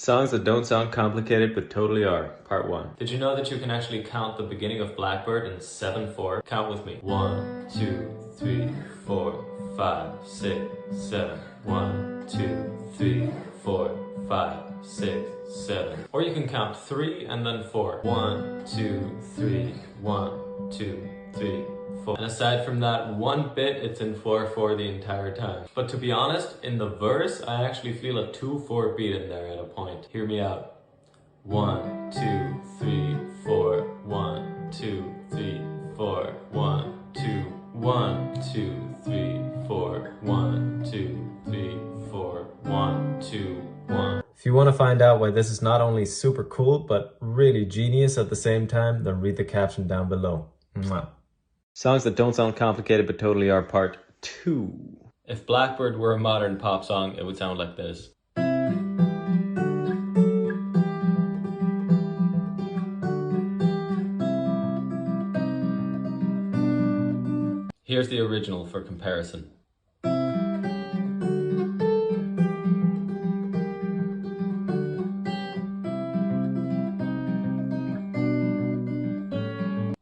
Songs that don't sound complicated but totally are, part 1. Did you know that you can actually count the beginning of Blackbird in 7/4? Count with me. 1, 2, 3, 4, 5, 6, 7. 1, 2, 3, 4, 5, 6, 7. Or you can count 3 and then 4. 1, 2, 3, 1, 2, 3, 4. And aside from that one bit, it's in 4/4 the entire time. But to be honest, in the verse, I actually feel a 2/4 beat in there at a point. Hear me out. 1, 2, 3, 4. 1, 2, 3, 4. 1, 2, 1, 2, 3, 4. 1, 2, 3, 4. 1, 2, 1. If you want to find out why this is not only super cool, but really genius at the same time, then read the caption down below. Mwah. Songs that don't sound complicated but totally are, part 2. If Blackbird were a modern pop song, it would sound like this. Here's the original for comparison.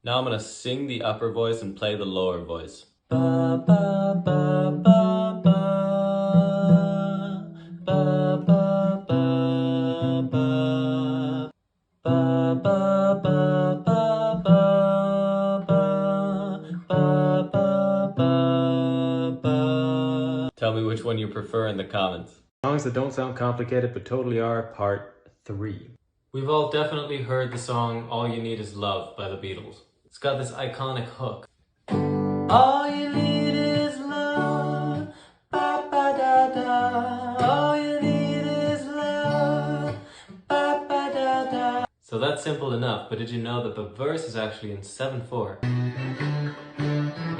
Now I'm gonna sing the upper voice and play the lower voice. Ba ba ba ba ba ba ba ba ba ba ba ba ba ba. Tell me which one you prefer in the comments. Songs that don't sound complicated but totally are, part 3. We've all definitely heard the song All You Need Is Love by the Beatles. It's got this iconic hook. All you need is love, ba ba da da. All you need is love, ba ba da da. So that's simple enough, but did you know that the verse is actually in 7/4?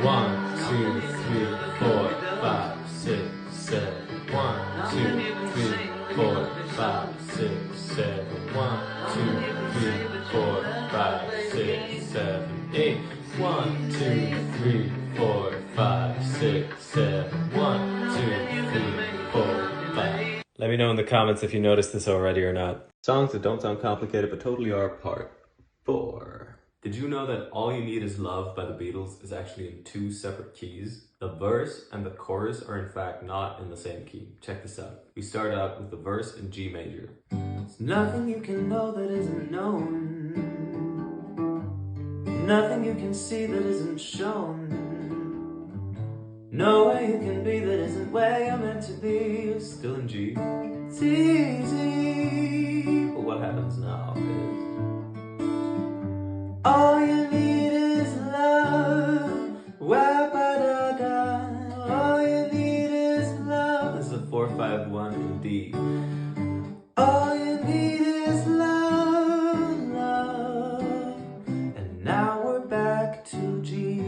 1, 2, 3, 4, 5, 6, 7. 1, 2, 3, 4, 5, 6, 7. 1, 2, 3, 4, 5, 6, 7, 8. 1, 2, 3, 4, 5, 6, 7. 1, 2, 3, 4, 5. Let me know in the comments if you noticed this already or not. Songs that don't sound complicated but totally are, part 4. Did you know that All You Need Is Love by the Beatles is actually in 2 separate keys? The verse and the chorus are in fact not in the same key. Check this out. We start out with the verse in G major. There's nothing you can know that isn't known. Nothing you can see that isn't shown. No way you can be that isn't where you're meant to be. Still in G. It's easy. But what happens now is all you need is love. Wah, ba, da, da. All you need is love. This is a 4-5-1 in D. All you need is love, love. And now we're back to G.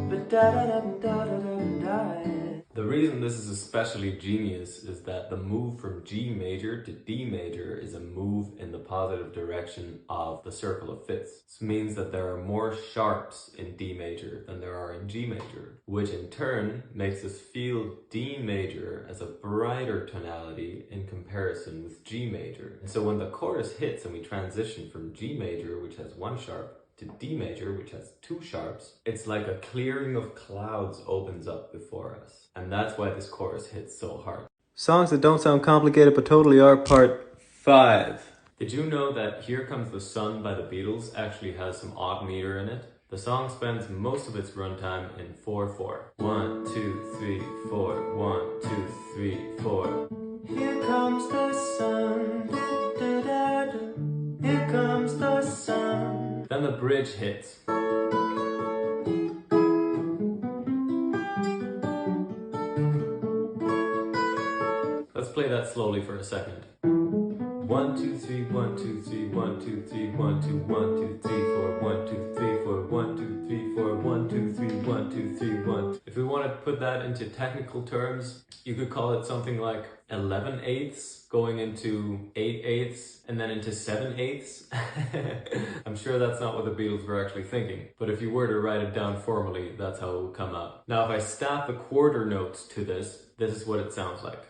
But da da da da da da da. The reason this is especially genius is that the move from G major to D major is a move in the positive direction of the circle of fifths. This means that there are more sharps in D major than there are in G major, which in turn makes us feel D major as a brighter tonality in comparison with G major. And so when the chorus hits and we transition from G major, which has 1 sharp, to D major, which has 2 sharps, it's like a clearing of clouds opens up before us. And that's why this chorus hits so hard. Songs that don't sound complicated but totally are, part 5. Did you know that Here Comes the Sun by the Beatles actually has some odd meter in it? The song spends most of its runtime in 4/4. 1, 2, 3, 4. 1, 2, 3, 4. Here comes the sun. Da, da, da. Here comes the sun. Then the bridge hits. Let's play that slowly for a second. 1, 2, 3, 1, 2, 3, 1, 2, 3, 1, 2, 1, 2, 3, 4, 1, 2, 3, 4, 1, 2, 3, 4, 1, 2, 3, 1, 2, 3, 1. If we want to put that into technical terms, you could call it something like 11/8 going into 8/8 and then into 7/8. I'm sure that's not what the Beatles were actually thinking, but if you were to write it down formally, that's how it would come out. Now if I snap the quarter notes to this, this is what it sounds like.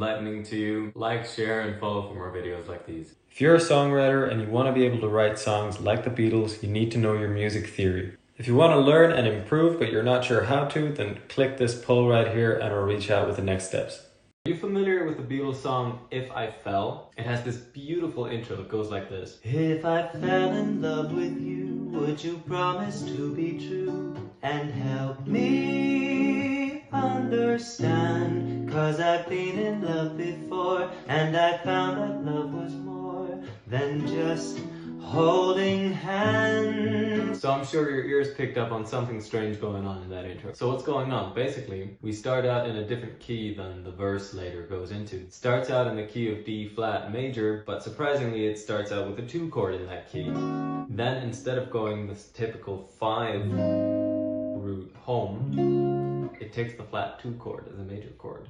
enlightening to you, like, share, and follow for more videos like these. If you're a songwriter and you want to be able to write songs like the Beatles, you need to know your music theory. If you want to learn and improve but you're not sure how to, then click this poll right here and I'll reach out with the next steps. Are you familiar with the Beatles song If I Fell? It has this beautiful intro. It goes like this. If I fell in love with you, would you promise to be true and help me understand? 'Cause I've been in love before and I found that love was more than just holding hands. So I'm sure your ears picked up on something strange going on in that intro. So what's going on? Basically, we start out in a different key than the verse later goes into. It starts out in the key of D flat major, but surprisingly it starts out with a 2 chord in that key. Then instead of going this typical 5 root home, it takes the flat 2 chord as a major chord.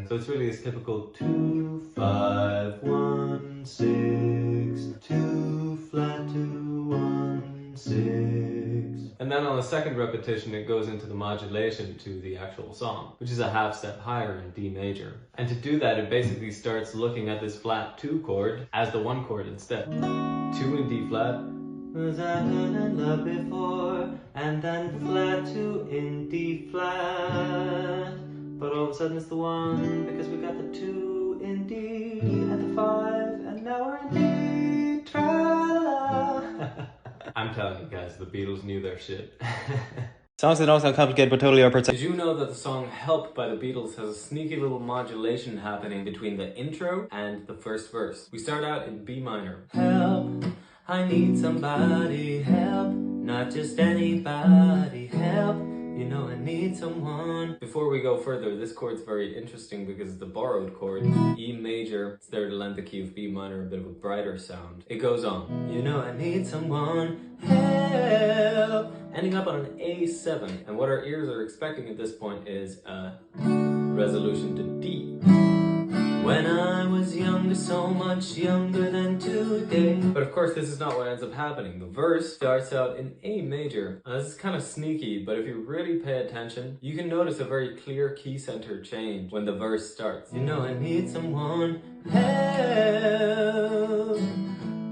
So it's really this typical 2, 5, 1, 6, 2, flat 2, 1, 6. And then on the second repetition it goes into the modulation to the actual song, which is a half step higher in D major. And to do that it basically starts looking at this flat 2 chord as the 1 chord instead. 2 in D flat, was I in love before, and then flat 2 in D flat. But all of a sudden it's the 1 because we got the 2 in D and the 5 and now we're in D. Tra-la. I'm telling you guys, the Beatles knew their shit. Songs that don't sound complicated but totally are perfect. Did you know that the song Help by the Beatles has a sneaky little modulation happening between the intro and the first verse? We start out in B minor. Help, I need somebody, help, not just anybody, help. You know I need someone. Before we go further, this chord's very interesting because it's a borrowed chord. E major, it's there to lend the key of B minor a bit of a brighter sound. It goes on. You know I need someone, help, ending up on an A7. And what our ears are expecting at this point is a resolution to D. When I was younger, so much younger than today. But of course this is not what ends up happening. The verse starts out in A major. Now, this is kind of sneaky, but if you really pay attention, you can notice a very clear key center change when the verse starts. You know I need someone, help.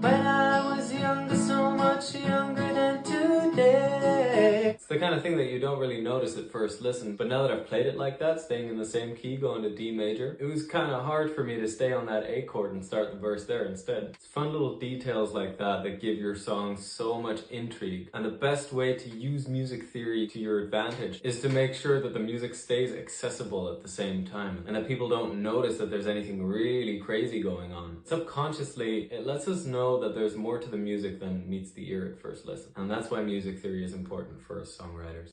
When I was younger, so much younger than today. It's the kind of thing that you don't really notice at first listen, but now that I've played it like that, staying in the same key, going to D major, it was kind of hard for me to stay on that A chord and start the verse there instead. It's fun little details like that that give your song so much intrigue. And the best way to use music theory to your advantage is to make sure that the music stays accessible at the same time, and that people don't notice that there's anything really crazy going on. Subconsciously, it lets us know that there's more to the music than meets the ear at first listen. And that's why music theory is important for us songwriters.